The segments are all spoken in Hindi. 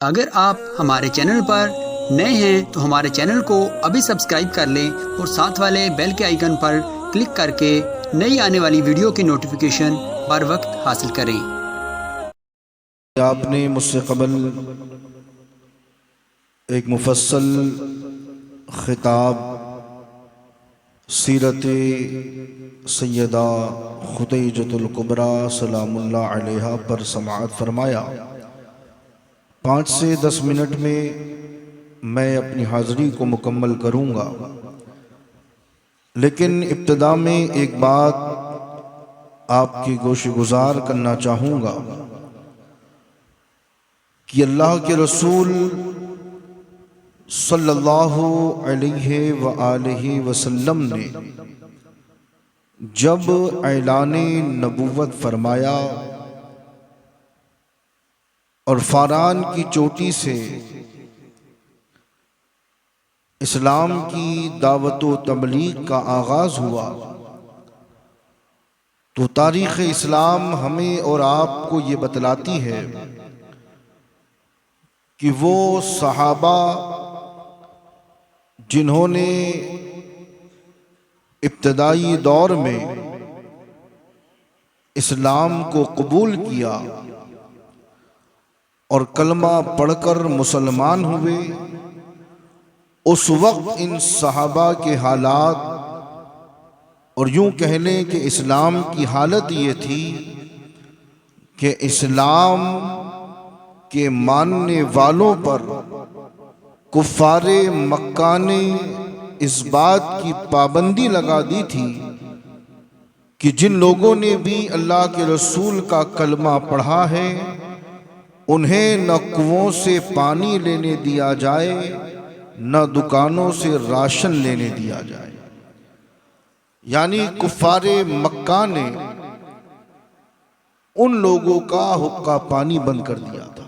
अगर आप हमारे चैनल पर नए हैं तो हमारे चैनल को अभी सब्सक्राइब कर लें और साथ वाले बेल के आइकन पर क्लिक करके नई आने वाली वीडियो की नोटिफिकेशन बर वक्त हासिल करें। आपने मुझसे कबल एक मुफस्सल खिताब सीरत सैयदा खुदैजतुल कुबरा सलामुल्लाह अलैहा पर समाअत फरमाया। 5 से 10 मिनट में मैं अपनी हाज़री को मुकम्मल करूँगा, लेकिन इब्तिदा में एक बात आपकी गोशगुजार करना चाहूँगा कि अल्लाह के रसूल सल्लल्लाहु अलैहि व आलिहि वसल्लम ने जब ऐलाने नबुव्वत फरमाया और फारान की चोटी से इस्लाम की दावत व तबलीग का आगाज़ हुआ, तो तारीख़ इस्लाम हमें और आपको ये बतलाती है कि वो सहाबा जिन्होंने इब्तदाई दौर में इस्लाम को कबूल किया और कलमा पढ़कर मुसलमान हुए, उस वक्त इन सहाबा के हालात और यूं कह लें कि इस्लाम की हालत ये थी कि इस्लाम के मानने वालों पर कुफ़ारे मक्का ने इस बात की पाबंदी लगा दी थी कि जिन लोगों ने भी अल्लाह के रसूल का कलमा पढ़ा है उन्हें न कुओं से पानी लेने दिया जाए, न दुकानों से राशन लेने दिया जाए। यानी कुफ़ारे मक्का ने उन लोगों का हुक्का पानी बंद कर दिया था।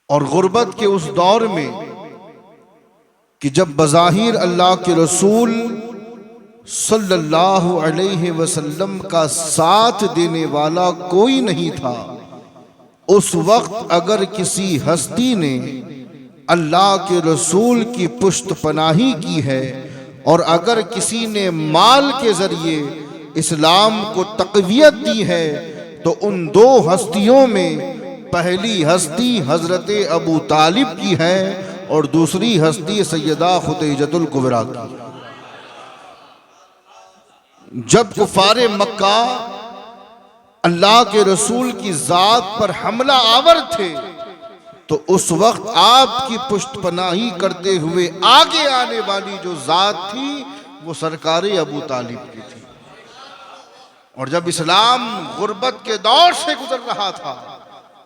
और गुर्बत के उस दौर में कि जब बज़ाहिर अल्लाह के रसूल सल्लल्लाहु अलैहि वसल्लम का साथ देने वाला कोई नहीं था, उस वक्त अगर किसी हस्ती ने अल्लाह के रसूल की पुश्त पनाही की है और अगर किसी ने माल के जरिए इस्लाम को तक़वियत दी है, तो उन दो हस्तियों में पहली हस्ती हजरत अबू तालिब की है और दूसरी हस्ती सैयदा खुदैजतुल कुबरा की। जब कुफारे मक्का अल्लाह के रसूल की जात पर हमला आवर थे, तो उस वक्त आपकी पुष्ट पनाही करते हुए आगे आने वाली जो जात थी वो सरकारे अबू तालिब की थी। और जब इस्लाम गुर्बत के दौर से गुजर रहा था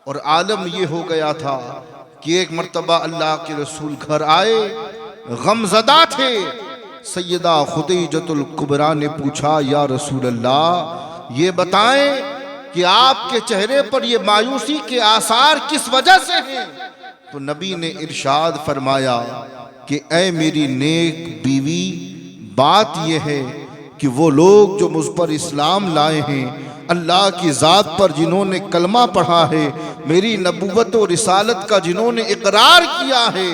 और आलम ये हो गया था कि एक मर्तबा अल्लाह के रसूल घर आए, गमज़दा थे, सैयदा खुदैजतुल कुबरा ने पूछा, या रसूल अल्लाह, ये बताएं कि आपके चेहरे पर ये मायूसी के आसार किस वजह से हैं? तो नबी ने इरशाद फरमाया कि ऐ मेरी नेक बीवी, बात यह है कि वो लोग जो मुझ पर इस्लाम लाए हैं, अल्लाह की ज़ात पर जिन्होंने कलमा पढ़ा है, मेरी नबुव्वत और रिसालत का जिन्होंने इकरार किया है,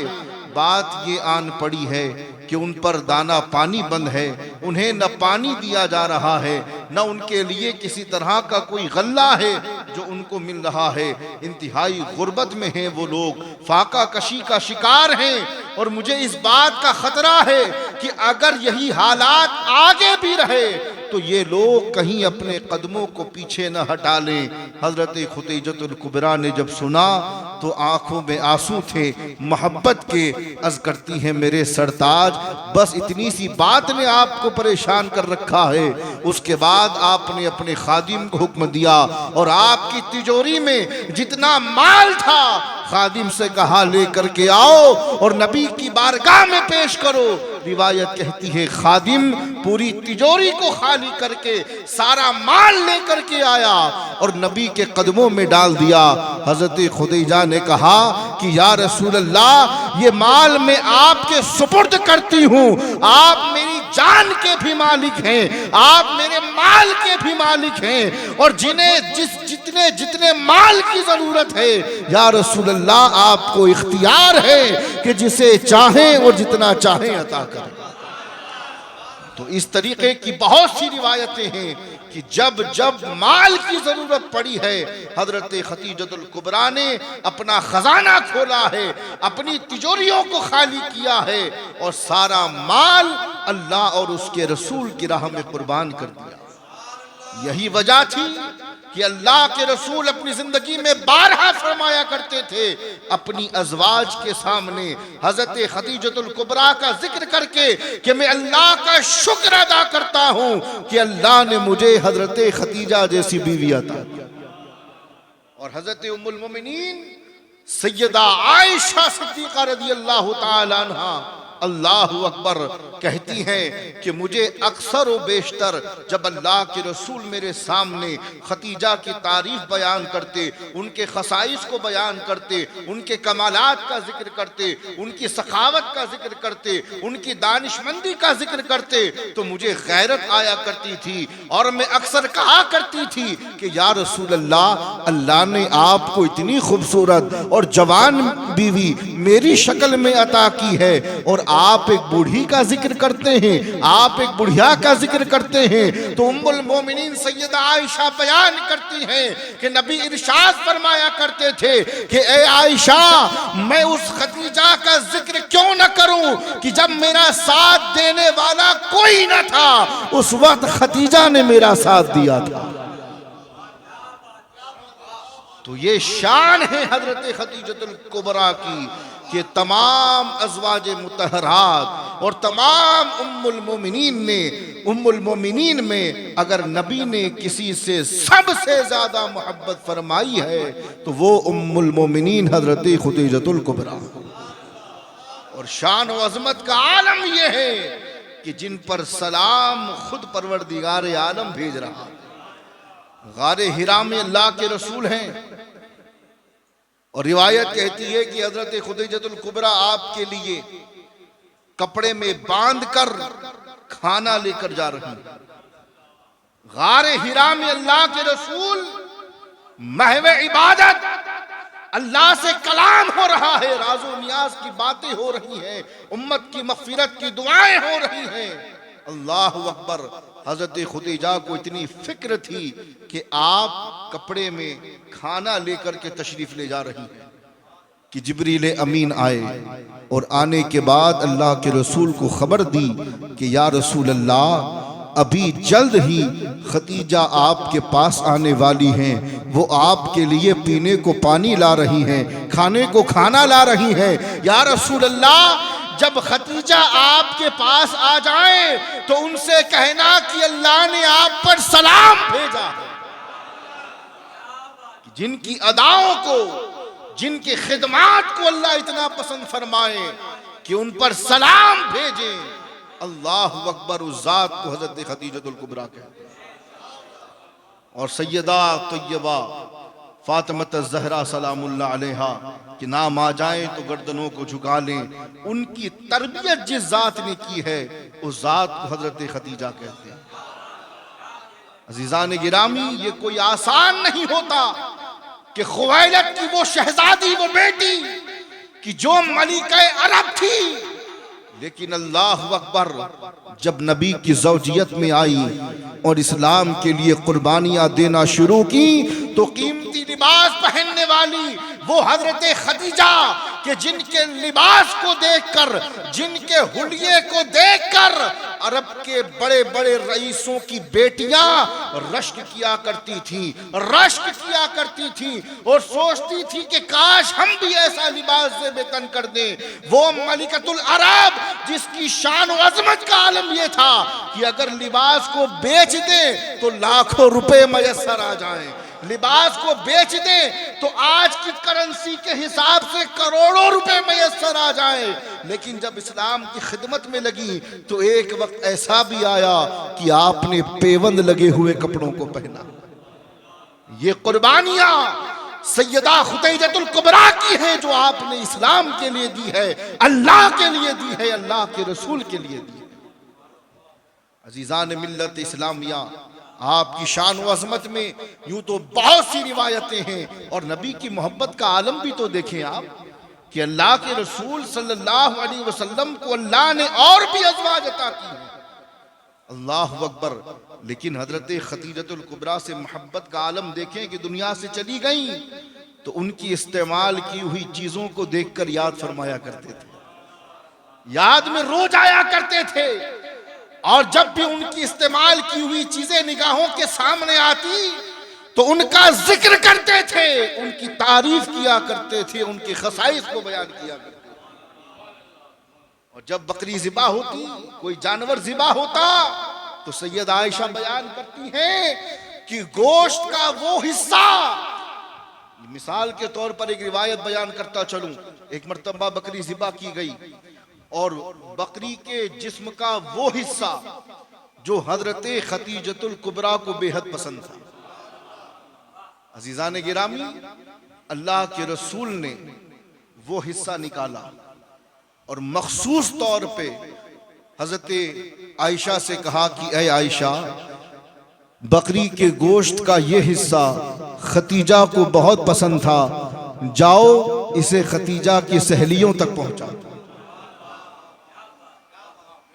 बात ये आन पड़ी है कि उन पर दाना पानी बंद है, उन्हें न पानी दिया जा रहा है, न उनके लिए किसी तरह का कोई गल्ला है जो उनको मिल रहा है। इंतहाई गुर्बत में हैं वो लोग, फाका कशी का शिकार हैं। और मुझे इस बात का खतरा है कि अगर यही हालात आगे भी रहे तो ये लोग कहीं अपने कदमों को पीछे न हटा लें। हजरत खुदैजतुल कुबरा ने जब सुना तो आंखों में आंसू थे मोहब्बत के। अर्ज करती हैं, मेरे सरताज, बस इतनी सी बात ने आपको परेशान कर रखा है। उसके बाद आपने अपने खादिम को हुक्म दिया और आपकी तिजोरी में जितना माल था खादिम से कहा लेकर के आओ और नबी की बारगाह में पेश करो। रिवायत कहती है खादिम पूरी तिजोरी को खाली करके सारा माल लेकर के आया और नबी के कदमों में डाल दिया। हजरत खुदैजा ने कहा कि या रसूल अल्लाह, ये माल मैं आपके सुपुर्द करती हूँ, आप मेरी जान के भी मालिक हैं, आप मेरे माल के भी मालिक हैं, और जिन्हें जितने जितने माल की जरूरत है या रसूल अल्लाह आपको इख्तियार है कि जिसे चाहें और जितना चाहें अता करें। तो इस तरीके की बहुत सी रिवायतें हैं कि जब जब माल की जरूरत पड़ी है, हजरत खतीजतुल कुबरा ने अपना खजाना खोला है, अपनी तिजोरियों को खाली किया है और सारा माल अल्लाह और उसके रसूल की राह में कुर्बान कर दिया। यही वजह थी कि अल्लाह के रसूल अपनी जिंदगी में बारहा फरमाया करते थे, अपनी अज़वाज के सामने हजरत खतीजतुल कुबरा का जिक्र करके कि मैं अल्लाह का शुक्र अदा करता हूं कि अल्लाह ने मुझे हजरत खतीजा जैसी बीवी अता की। और हजरत उम्मुल मोमिनीन सैयदा आयशा सिद्दीक़ा रज़ियल्लाहु ताला अन्हा अल्लाहु अकबर कहती हैं कि मुझे अक्सर व बेशतर जब अल्लाह के रसूल मेरे सामने खतीजा की तारीफ बयान करते, उनके खसाइस को बयान करते, उनके कमालात का जिक्र करते, उनकी सखावत का जिक्र करते, उनकी दानिशमंदी का जिक्र करते, तो मुझे गैरत आया करती थी और मैं अक्सर कहा करती थी कि या रसूल अल्लाह, अल्लाह ने आपको इतनी खूबसूरत और जवान बीवी मेरी शक्ल में अता की है और आप एक बूढ़ी का जिक्र करते हैं, आप एक बुढ़िया का जिक्र करते हैं। तो उम्मुल मोमिनीन सैयदा आयशा बयान करती हैं कि नबी इरशाद फरमाया करते थे कि ए आयशा, मैं उस खतीजा का जिक्र क्यों न करूं कि जब मेरा साथ देने वाला कोई न था, उस वक्त खतीजा ने मेरा साथ दिया था। तो ये शान है हजरत खतीजतुल कुबरा की कि तमाम अज़वाजे मुतहरात और तमाम उम्मुल मोमिनीन में अगर नबी ने किसी से सबसे ज्यादा मोहब्बत फरमाई है तो वो उम्मुल मोमिनीन हजरत खतीजतुल कुबरा। और शान व अज़मत का आलम यह है कि जिन पर सलाम खुद परवरदिगार आलम भेज रहा। गारे हिरा में अल्लाह के रसूल हैं और रिवायत कहती है कि हजरत खतीजतुल कुबरा आपके लिए कपड़े में बांधकर खाना लेकर जा रही। गारे हिरा में अल्लाह के रसूल महवे इबादत, अल्लाह से कलाम हो रहा है, राजो नियाज की बातें हो रही हैं, उम्मत की मग़फ़िरत की दुआएं हो रही हैं। अल्लाहु अकबर। हजरत खतीजा को इतनी फिक्र थी कि आप कपड़े में खाना लेकर के तशरीफ ले जा रही हैं कि जिब्रील अमीन आए और आने के बाद अल्लाह के रसूल को खबर दी कि या रसूल अल्लाह, अभी जल्द ही खतीजा आपके पास आने वाली हैं, वो आपके लिए पीने को पानी ला रही हैं, खाने को खाना ला रही हैं। या रसूल अल्लाह, जब खतीजा आपके पास आ जाए तो उनसे कहना कि अल्लाह ने आप पर सलाम भेजा है। जिनकी अदाओं को, जिनकी खिदमात को अल्लाह इतना पसंद फरमाए कि उन पर सलाम भेजे। अल्लाहु अकबर। उस जात को हजरत खतीजतुल कुबरा कहते हैं। और सैयदा तय्यबा फातिमत ज़हरा सलामुल्लाह अलैहा कि नाम आ जाए तो गर्दनों को झुका लें। उनकी तरबियत जिस जात ने की है उस जात को हजरत खतीजा कहते हैं। अजीज़ान गिरामी, ये कोई आसान नहीं होता कि खुवैलद की वो शहजादी, वो बेटी कि जो मलिका अरब थी, लेकिन अल्लाह अकबर, जब नबी की ज़ौजियत में आई और इस्लाम के लिए कुर्बानियां देना शुरू की तो कीमती लिबास पहनने वाली वो हजरत खतीजा कि जिनके लिबास को देखकर, जिनके हुलिये को देखकर अरब के बड़े बड़े रईसों की बेटियां रश्क किया करती थी, रश्क किया करती थी और सोचती थी कि काश हम भी ऐसा लिबास से बेतन कर दें। वो मलिकतुल अरब जिसकी शान और अजमत का आलम यह था कि अगर लिबास को बेच दें तो लाखों रुपए मयसर आ जाएं, लिबास को बेच दें तो आज की करेंसी के हिसाब से करोड़ों रुपए मयसर आ जाए। लेकिन जब इस्लाम की खिदमत में लगी तो एक वक्त ऐसा भी आया कि आपने पेवंद लगे हुए कपड़ों को पहना। ये कुर्बानियां सैयदा खतीजतुल कुबरा की हैं जो आपने इस्लाम के लिए दी है, अल्लाह के लिए दी है, अल्लाह के रसूल के लिए दी है। अजीज़ान मिल्लत इस्लामिया, आपकी शान व अज़मत में यूं तो बहुत सी रिवायतें हैं, और नबी की मोहब्बत का आलम भी तो देखें आप कि अल्लाह के रसूल सल्लल्लाहु अलैहि वसल्लम को अल्लाह ने और भी अज़वाज अता की है। अल्लाह अकबर। लेकिन हजरत खदीजतुल कुबरा से मोहब्बत का आलम देखें कि दुनिया से चली गई तो उनकी इस्तेमाल की हुई चीजों को देखकर याद फरमाया करते थे, याद में रोज आया करते थे, और जब भी उनकी इस्तेमाल की हुई चीजें निगाहों के सामने आती तो उनका जिक्र करते थे, उनकी तारीफ किया करते थे, उनकी खसाइस को बयान किया करते थे। और जब बकरी ज़िबा होती, कोई जानवर ज़िबा होता, तो सैयद आयशा बयान करती हैं कि गोश्त का वो हिस्सा, मिसाल के तौर पर एक रिवायत बयान करता चलूं, एक मर्तबा बकरी ज़िबा की गई और बकरी के जिस्म का वो हिस्सा जो हजरत खदीजतुल कुबरा को बेहद पसंद था। अजीज़ान गिरामी, अल्लाह के रसूल ने वो हिस्सा निकाला और मखसूस तौर पे हजरत आयशा से कहा कि ऐ आयशा, बकरी के गोश्त का ये हिस्सा खतीजा को बहुत पसंद था, जाओ इसे खतीजा की सहेलियों तक पहुंचा।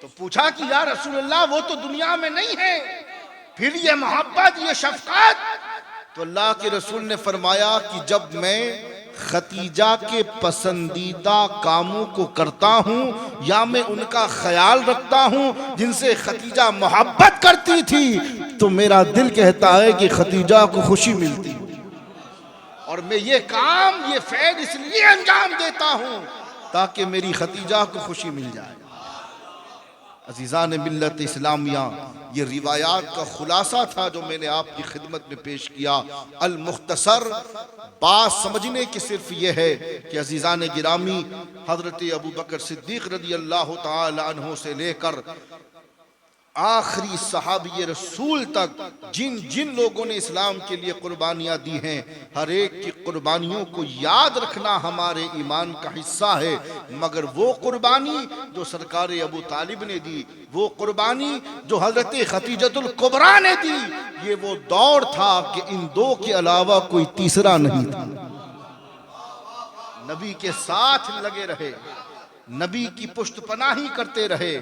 तो पूछा कि या रसूलल्लाह, वो तो दुनिया में नहीं है, फिर ये मोहब्बत, ये शफकत? तो अल्लाह के रसूल ने फरमाया कि जब मैं खतीजा के पसंदीदा कामों को करता हूं या मैं उनका ख्याल रखता हूं जिनसे खतीजा मोहब्बत करती थी, तो मेरा दिल कहता है कि खतीजा को खुशी मिलती, और मैं ये काम, ये फैल इसलिए अंजाम देता हूं ताकि मेरी खतीजा को खुशी मिल जाए। अजीज़ान मिल्लत इस्लामिया, ये रिवायात का खुलासा था जो मैंने आपकी खिदमत में पेश किया। अल मुख्तसर बात समझने की सिर्फ ये है कि अजीज़ान गिरामी, हजरत अबू बकर सिद्दीक रज़ी अल्लाह तआला अन्हु से लेकर आखिरी सहाबी रसूल तक जिन जिन लोगों ने इस्लाम के लिए कुर्बानियाँ दी हैं, हर एक की कुर्बानियों को याद रखना हमारे ईमान का हिस्सा है। मगर वो कुर्बानी जो सरकार अबू तालिब ने दी, वो कुर्बानी जो हजरत खदीजतुल कुबरा ने दी, ये वो दौर था कि इन दो के अलावा कोई तीसरा नहीं था। नबी के साथ लगे रहे, नबी की पुष्टपनाही करते रहे,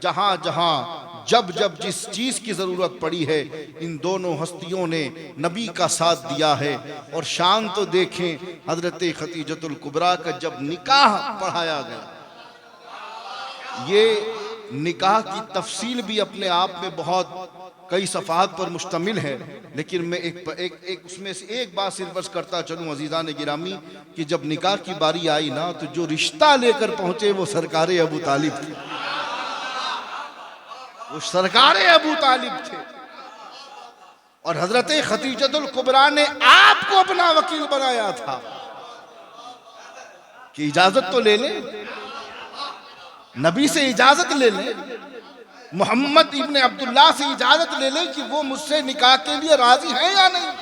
जहां जहां जब जब जिस चीज की जरूरत पड़ी है, इन दोनों हस्तियों ने नबी का साथ दिया है। और शान तो देखें, हजरत खदीजतुल कुबरा का जब निकाह पढ़ाया गया, ये निकाह की तफसील भी अपने आप में बहुत कई सफ़ात पर मुश्तमिल है, लेकिन मैं एक उसमें से एक बात सिर्फ अर्ज़ करता चलूँ अजीज़ान गिरामी, कि जब निकाह की बारी आई ना, तो जो रिश्ता लेकर पहुंचे वो सरकार अबू तालिब थे, वो सरकार अबू तालिब थे। और हजरत खदीजतुल कुबरा ने आपको अपना वकील बनाया था कि इजाजत तो ले ले, नबी से इजाजत ले ले, मोहम्मद इब्ने अब्दुल्लाह से इजाजत ले ले कि वो मुझसे निकाह के लिए राजी है या नहीं।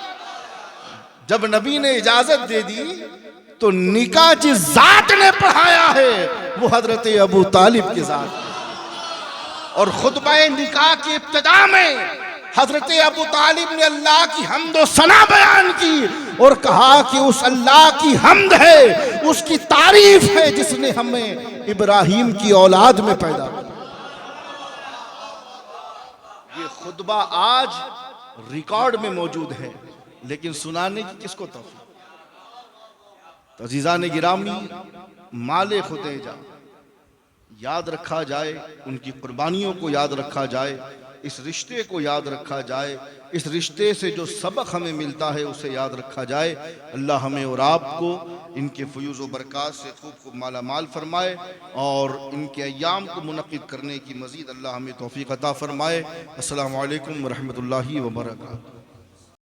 जब नबी ने इजाजत दे दी तो निकाह जिस जात ने पढ़ाया है वो हजरत अबू तालिब के जात, और खुतबा निकाह की इब्तिदा में हजरत अबू तालिब ने अल्लाह की हम्द और सना बयान की और कहा कि उस अल्लाह की हम्द है, उसकी तारीफ है जिसने हमें इब्राहिम की औलाद में पैदा किया। ये खुतबा आज रिकॉर्ड में मौजूद है, लेकिन सुनाने की किसको तौफीक? तो अजीज़ान गिरामी, माले खुदैजा याद रखा जाए, उनकी कुर्बानियों को याद रखा जाए, इस रिश्ते को याद रखा जाए, इस रिश्ते से जो सबक हमें मिलता है उसे याद रखा जाए। अल्लाह हमें और आपको इनके फयूज़ व बरक़ात से खूब खूब माला माल फरमाए और इनके अय्याम को मुनक़्क़िद करने की मज़ीद अल्लाह हमें तौफ़ीक़ अता फरमाए। अस्सलामु अलैकुम व रहमतुल्लाहि व बरकातुहू।